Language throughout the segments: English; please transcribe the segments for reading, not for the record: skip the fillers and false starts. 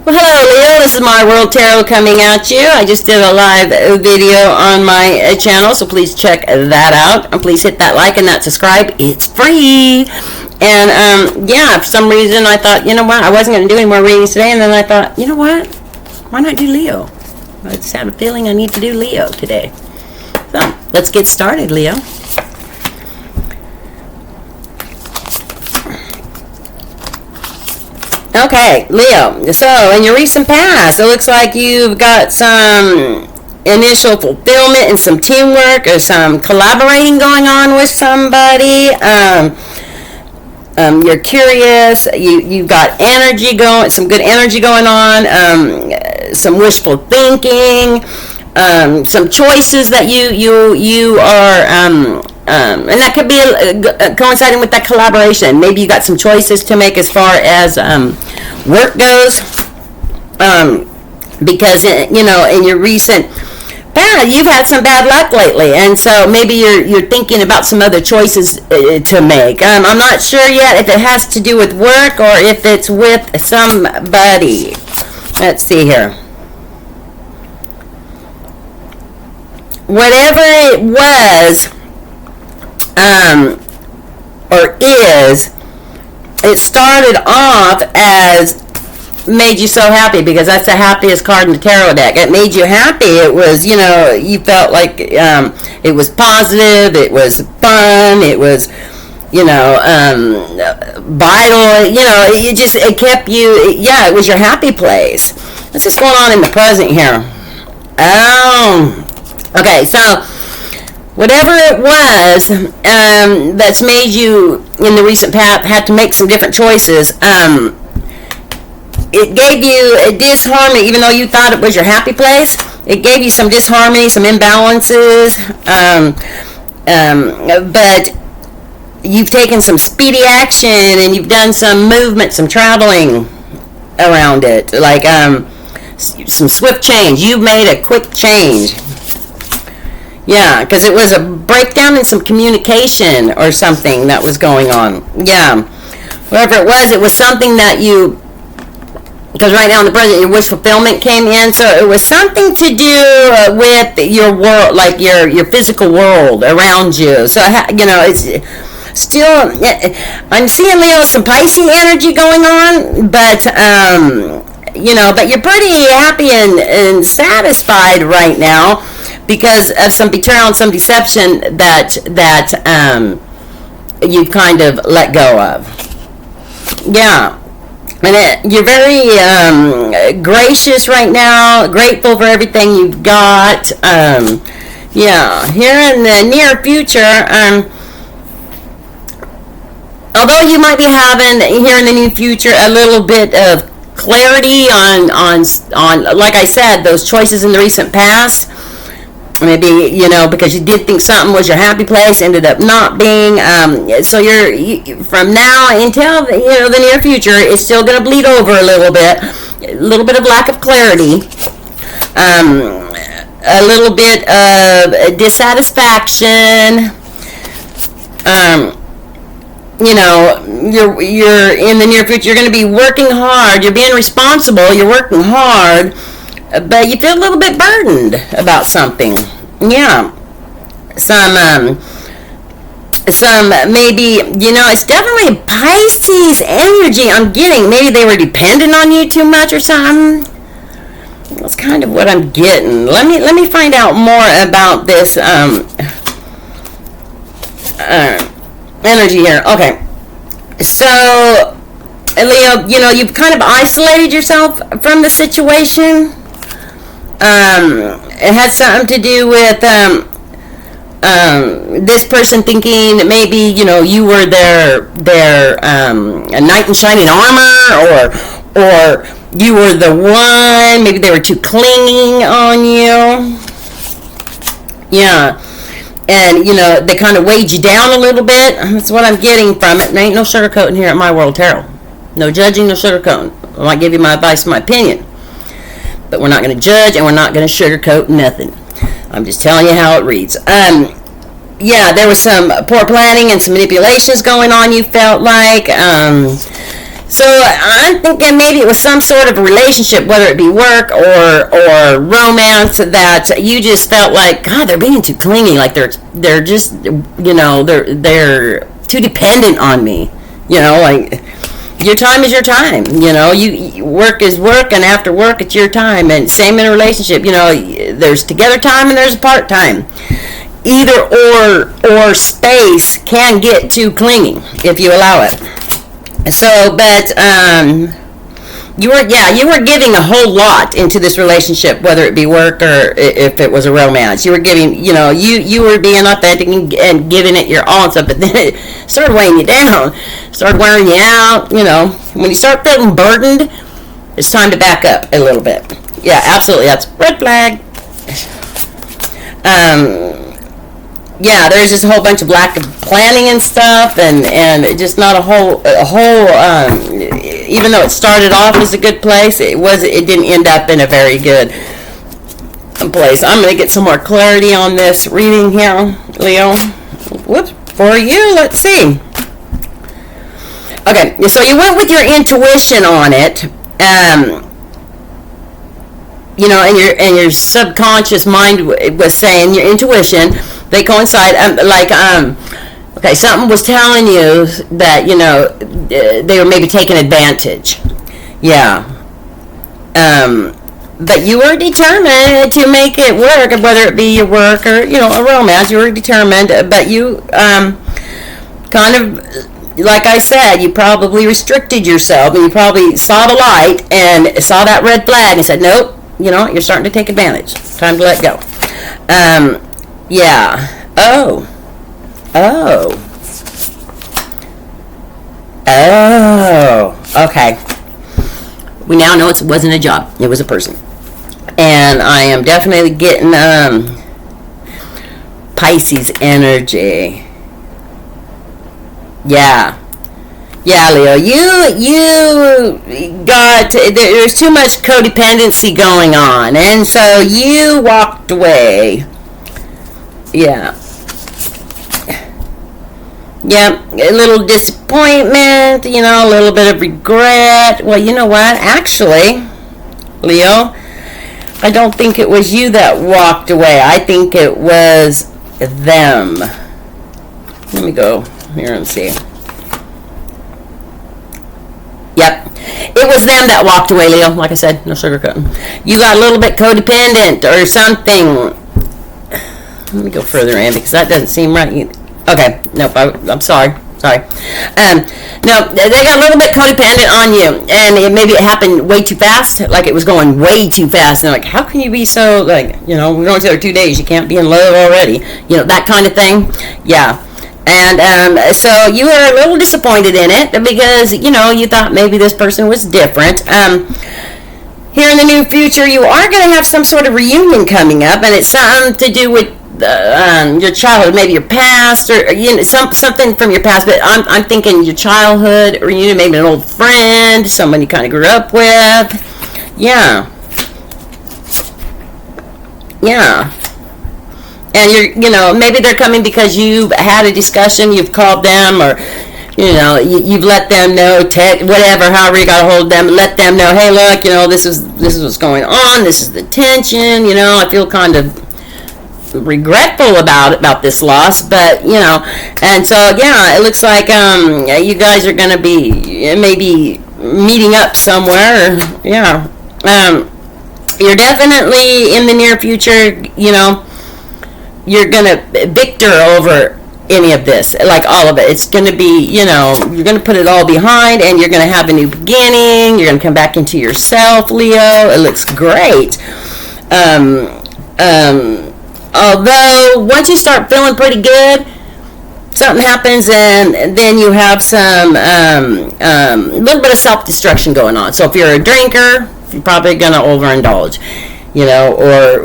Well, hello, Leo. This is My World Tarot coming at you. I just did a live video on my channel, so please check that out. And please hit that like and that subscribe. It's free. And, yeah, for some reason I thought, you know what, I wasn't going to do any more readings today. And then I thought, you know what, why not do Leo? I just have a feeling I need to do Leo today. So, let's get started, Leo. Okay, Leo, so in your recent past, it looks like you've got some initial fulfillment and some teamwork or some collaborating going on with somebody. You're curious, you've got energy going, some good energy going on, some wishful thinking, some choices that you are, and that could be coinciding with that collaboration. Maybe you got some choices to make as far as work goes, because you know, in your recent past, you've had some bad luck lately, and so maybe you're thinking about some other choices to make. I'm not sure yet if it has to do with work or if it's with somebody. Let's see here. Whatever it was, or is, it started off as made you so happy, because that's the happiest card in the tarot deck. It made you happy. It was, you know, you felt like it was positive, it was fun, it was, you know, vital, you know, it kept you, yeah, it was your happy place. What's just going on in the present here? Okay, so whatever it was that's made you in the recent past had to make some different choices. It gave you a disharmony, even though you thought it was your happy place. It gave you some disharmony, some imbalances, but you've taken some speedy action and you've done some movement, some traveling around it, like some swift change. You've made a quick change. Yeah, because it was a breakdown in some communication or something that was going on. Yeah, whatever it was something that you, because right now in the present, your wish fulfillment came in, so it was something to do with your world, like your physical world around you. So, you know, it's still, I'm seeing, Leo, some Pisces energy going on, but, you know, but you're pretty happy and satisfied right now, because of some betrayal and some deception that you've kind of let go of. Yeah. And you're very gracious right now, grateful for everything you've got. Yeah. Here in the near future, although you might be having, here in the near future, a little bit of clarity on like I said, those choices in the recent past. Maybe, you know, because you did think something was your happy place, ended up not being. So you're from now until the near future, it's still going to bleed over a little bit of lack of clarity, a little bit of dissatisfaction. You know, you're in the near future. You're going to be working hard. You're being responsible. You're working hard. But you feel a little bit burdened about something. Yeah. Some maybe, you know, it's definitely Pisces energy I'm getting. Maybe they were dependent on you too much or something. That's kind of what I'm getting. Let me find out more about this energy here. Okay. So, Leo, you know, you've kind of isolated yourself from the situation. It had something to do with this person thinking that maybe, you know, you were their a knight in shining armor, or you were the one. Maybe they were too clinging on you. Yeah. And, you know, they kind of weighed you down a little bit. That's what I'm getting from it. There ain't no sugarcoating here at My World Tarot. No judging, no sugarcoating. I might give you my advice, my opinion. But we're not going to judge, and we're not going to sugarcoat nothing. I'm just telling you how it reads. Yeah, there was some poor planning and some manipulations going on, you felt like. So I'm thinking maybe it was some sort of relationship, whether it be work or romance, that you just felt like, God, they're being too clingy. Like they're just, they're too dependent on me. Like your time is your time. You work is work, and after work it's your time. And same in a relationship. There's together time and there's apart time. Either or space can get too clingy if you allow it. So, but you were giving a whole lot into this relationship, whether it be work or if it was a romance. You were giving, you were being authentic and giving it your all and stuff, but then it started weighing you down, started wearing you out. When you start feeling burdened, it's time to back up a little bit. Yeah, absolutely, that's red flag. Yeah, there's just a whole bunch of lack of planning and stuff, and just not a whole. Even though it started off as a good place, it didn't end up in a very good place. I'm going to get some more clarity on this reading here, Leo. Whoops, for you. Let's see. Okay, so you went with your intuition on it. And your subconscious mind was saying, your intuition, they coincide. Okay, something was telling you that, they were maybe taking advantage. Yeah. But you were determined to make it work, whether it be your work or, a romance. You were determined, but you kind of, like I said, you probably restricted yourself, and you probably saw the light and saw that red flag and said, nope. You're starting to take advantage. Time to let go. Yeah. Oh. Okay. We now know it wasn't a job. It was a person. And I am definitely getting Pisces energy. Yeah. Yeah, Leo, you got, there's too much codependency going on, and so you walked away. Yeah. Yeah, a little disappointment, a little bit of regret. Well, you know what? Actually, Leo, I don't think it was you that walked away. I think it was them. Let me go here and see. Yep. It was them that walked away, Leo. Like I said, no sugarcoating. You got a little bit codependent or something. Let me go further in because that doesn't seem right. Okay. Nope. I'm sorry. No, they got a little bit codependent on you. And maybe it happened way too fast. Like it was going way too fast. And like, how can you be so, like, we're going together 2 days. You can't be in love already. That kind of thing. Yeah. And so you were a little disappointed in it because, you thought maybe this person was different. Here in the near future, you are going to have some sort of reunion coming up, and it's something to do with your childhood, maybe your past, or something from your past. But I'm thinking your childhood reunion, maybe an old friend, someone you kind of grew up with. Yeah. And maybe they're coming because you've had a discussion, you've called them, or, you've let them know, whatever, however you got a hold of them, let them know, hey, look, this is what's going on, this is the tension, I feel kind of regretful about this loss, but, and so, yeah, it looks like, you guys are going to be maybe meeting up somewhere, yeah. You're definitely in the near future, you're going to victor over any of this, like all of it. It's going to be, you're going to put it all behind, and you're going to have a new beginning. You're going to come back into yourself, Leo. It looks great. Although, once you start feeling pretty good, something happens, and then you have some little bit of self-destruction going on. So if you're a drinker, you're probably going to overindulge. Or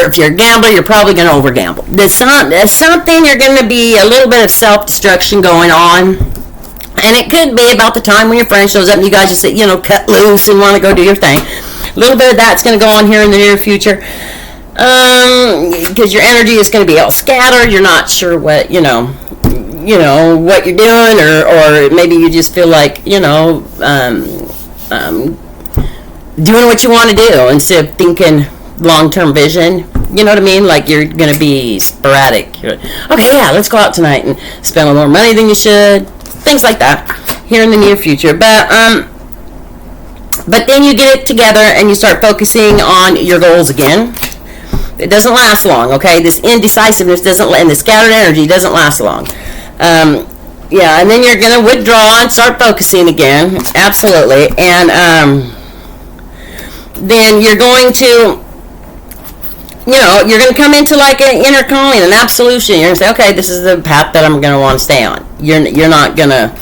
if you're a gambler, you're probably going to overgamble. There's something, you're going to be a little bit of self-destruction going on. And it could be about the time when your friend shows up and you guys just, cut loose and want to go do your thing. A little bit of that's going to go on here in the near future. Because your energy is going to be all scattered. You're not sure what, what you're doing, or maybe you just feel like, doing what you want to do instead of thinking long-term vision. You know what I mean? Like, you're going to be sporadic. You're like, okay, yeah, let's go out tonight and spend a little more money than you should. Things like that here in the near future. But then you get it together and you start focusing on your goals again. It doesn't last long, okay? This indecisiveness and the scattered energy doesn't last long. And then you're going to withdraw and start focusing again. Absolutely. And then you're going to, you're going to come into like an inner calling, an absolution. You're going to say, okay, this is the path that I'm going to want to stay on. You're not going to,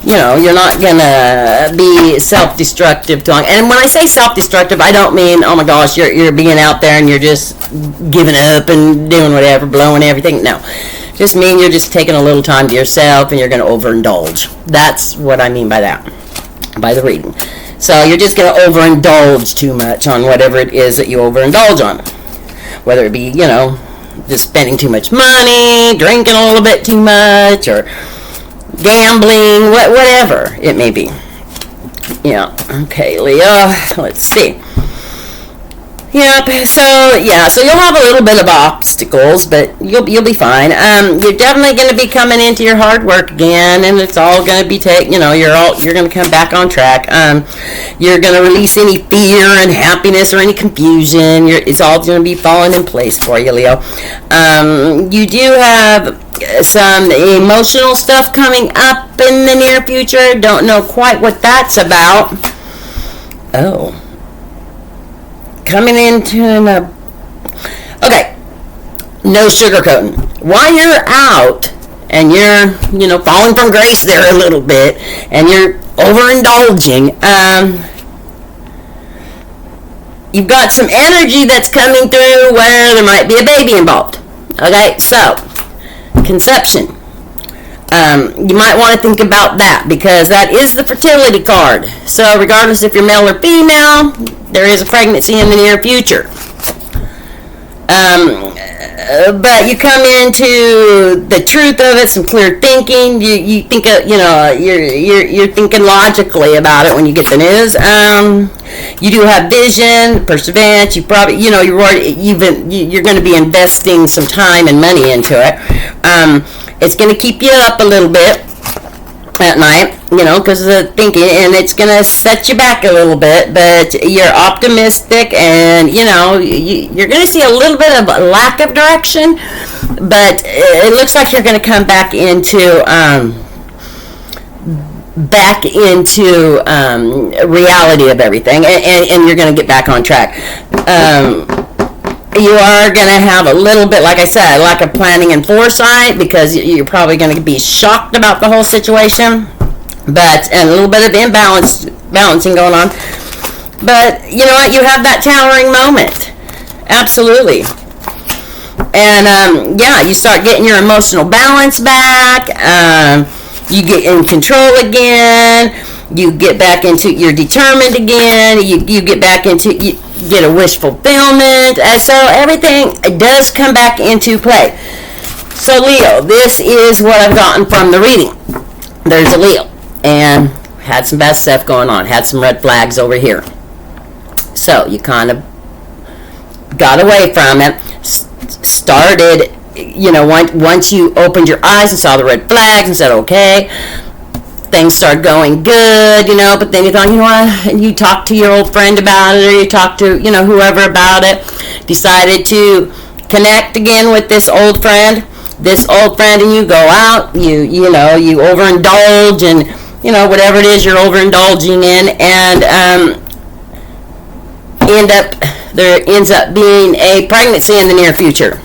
you're not going to be self-destructive too long. And when I say self-destructive, I don't mean, oh my gosh, you're being out there and you're just giving up and doing whatever, blowing everything. No. Just mean you're just taking a little time to yourself and you're going to overindulge. That's what I mean by that, by the reading. So you're just going to overindulge too much on whatever it is that you overindulge on. Whether it be, just spending too much money, drinking a little bit too much, or gambling, whatever it may be. Yeah. Okay, Leo. Let's see. Yep. So you'll have a little bit of obstacles, but you'll be fine. You're definitely going to be coming into your hard work again, and it's all going to be you're going to come back on track. You're going to release any fear and happiness or any confusion. It's all going to be falling in place for you, Leo. You do have some emotional stuff coming up in the near future. Don't know quite what that's about. Oh. Coming into okay, no sugarcoating. While you're out and you're, falling from grace there a little bit and you're overindulging, you've got some energy that's coming through where there might be a baby involved. Okay, so conception. You might want to think about that because that is the fertility card. So regardless if you're male or female, there is a pregnancy in the near future. But you come into the truth of it, some clear thinking. You think, you're thinking logically about it when you get the news. You do have vision, perseverance. You probably, you're going to be investing some time and money into it. It's going to keep you up a little bit at night, because of the thinking, and it's going to set you back a little bit, but you're optimistic, and, you're going to see a little bit of a lack of direction, but it looks like you're going to come back into reality of everything, and you're going to get back on track. You are going to have a little bit, like I said, lack of planning and foresight because you're probably going to be shocked about the whole situation, and a little bit of balancing going on. But you know what? You have that towering moment. Absolutely. And you start getting your emotional balance back. You get in control again. You get back into, you're determined again. You get back into, you get a wish fulfillment. So everything does come back into play. So Leo, this is what I've gotten from the reading. There's a Leo. And had some bad stuff going on. Had some red flags over here. So you kind of got away from it. Started, once you opened your eyes and saw the red flags and said, okay, things started going good, but then you thought, and you talked to your old friend about it, or you talked to, whoever about it, decided to connect again with this old friend, and you go out, you overindulge and, whatever it is you're overindulging in, and there ends up being a pregnancy in the near future.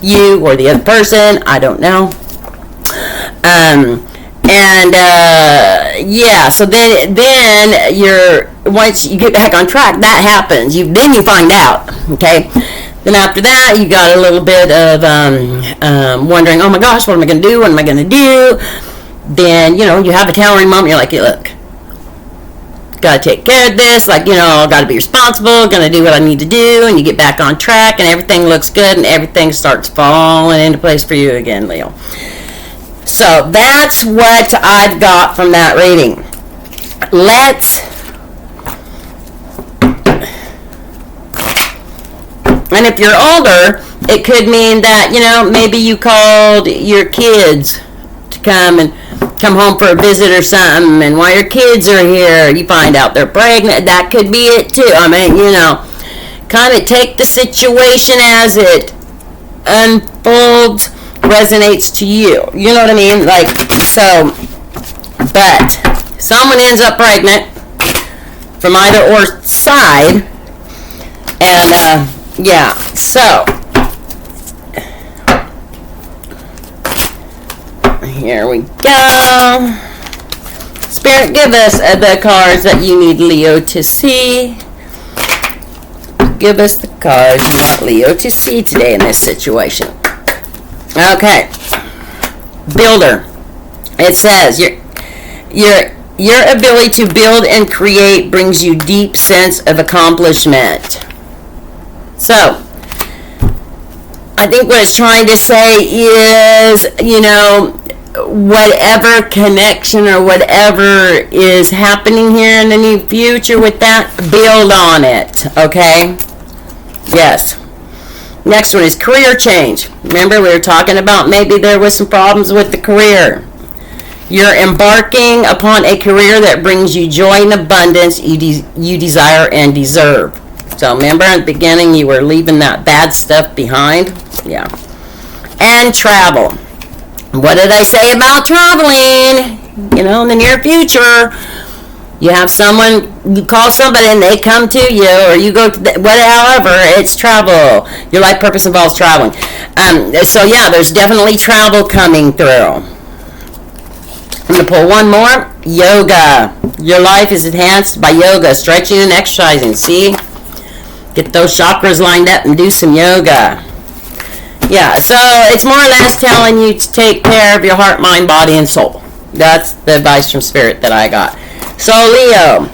You or the other person, I don't know. So then you're, once you get back on track, that happens. Then you find out, okay? Then after that, you got a little bit of wondering, oh my gosh, what am I going to do? What am I going to do? Then, you have a towering moment. You're like, hey, look, got to take care of this. Like, got to be responsible. Going to do what I need to do. And you get back on track, and everything looks good, and everything starts falling into place for you again, Leo. So that's what I've got from that reading. And if you're older, it could mean that, maybe you called your kids to come home for a visit or something, and while your kids are here, you find out they're pregnant. That could be it too. I mean, kind of take the situation as it unfolds, resonates to you. You know what I mean? Like, so, but someone ends up pregnant from either or side, and yeah, so here we go. Spirit, give us the cards that you need Leo to see. Give us the cards you want Leo to see today in this situation. Okay. Builder. It says your ability to build and create brings you deep sense of accomplishment. So, I think what it's trying to say is, whatever connection or whatever is happening here in the near future with that, build on it, okay? Yes. Next one is career change. Remember, we were talking about maybe there was some problems with the career. You're embarking upon a career that brings you joy and abundance you desire and deserve. So remember in the beginning you were leaving that bad stuff behind? Yeah. And travel. What did I say about traveling? In the near future, you have someone, you call somebody and they come to you, or you go to however, it's travel. Your life purpose involves traveling. So yeah, there's definitely travel coming through. I'm going to pull one more. Yoga. Your life is enhanced by yoga, stretching and exercising. See? Get those chakras lined up and do some yoga. Yeah, so it's more or less telling you to take care of your heart, mind, body, and soul. That's the advice from Spirit that I got. So, Leo.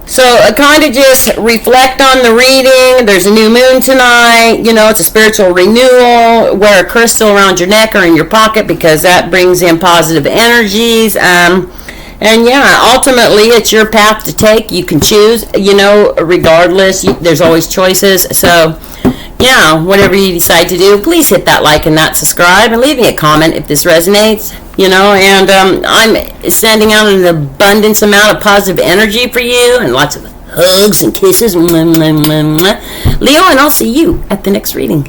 So, kind of just reflect on the reading. There's a new moon tonight. It's a spiritual renewal. Wear a crystal around your neck or in your pocket because that brings in positive energies. And yeah, ultimately, it's your path to take. You can choose, regardless. There's always choices. So, yeah, whatever you decide to do, please hit that like and that subscribe. And leave me a comment if this resonates, And I'm sending out an abundance amount of positive energy for you and lots of hugs and kisses. Leo, and I'll see you at the next reading.